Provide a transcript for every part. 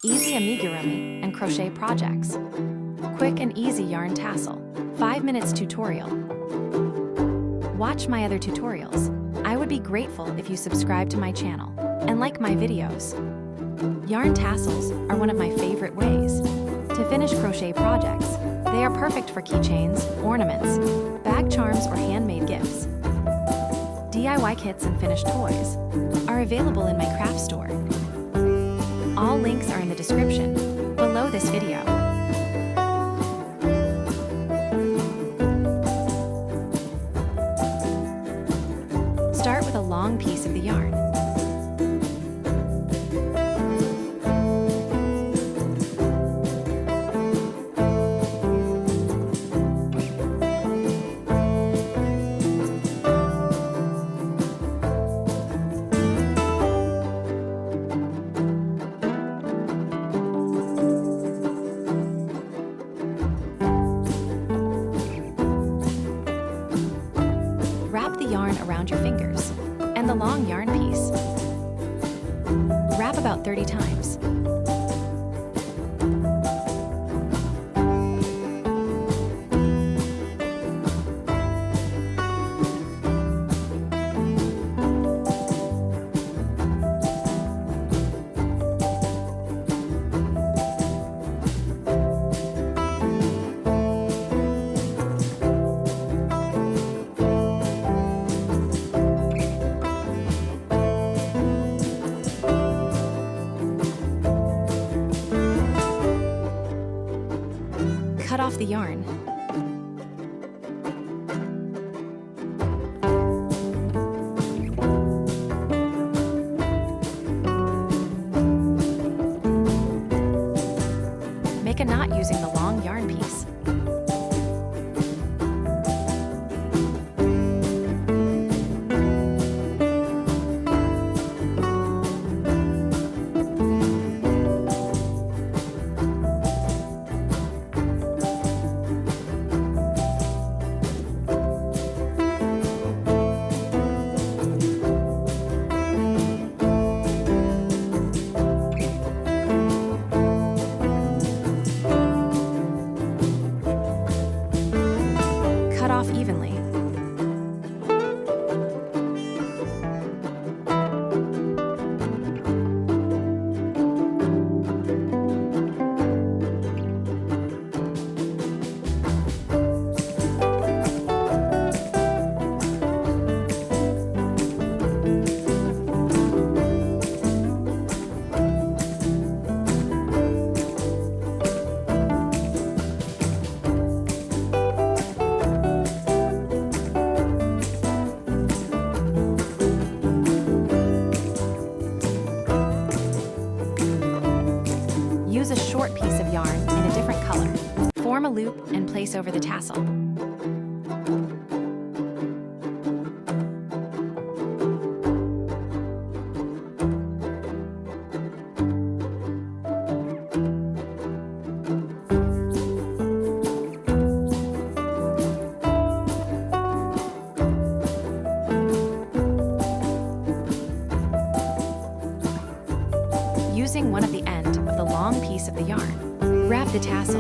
easy amigurumi and crochet projects, quick and easy yarn tassel, 5 minutes tutorial. Watch my other tutorials. I would be grateful if you subscribe to my channel and like my videos. Yarn tassels are one of my favorite ways to finish crochet projects. They are perfect for keychains, ornaments, bag charms, or handmade gifts. DIY kits and finished toys are available in my craft store. All links are in the description below this video. Start with a long piece of the yarn. Wrap the yarn around your fingers and the long yarn piece. Wrap about 30 times. Cut off the yarn. Make a knot using the long yarn piece. Cut off evenly. Use a short piece of yarn in a different color. Form a loop and place over the tassel. Using one of the end of the long piece of the yarn, wrap the tassel.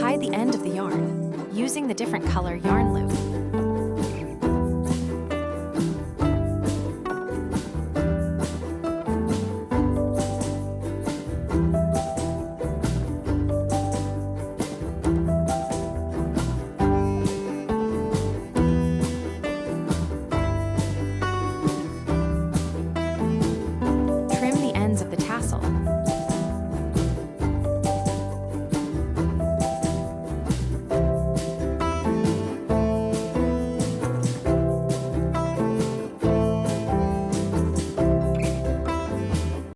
Hide the end of the yarn using the different color yarn loop.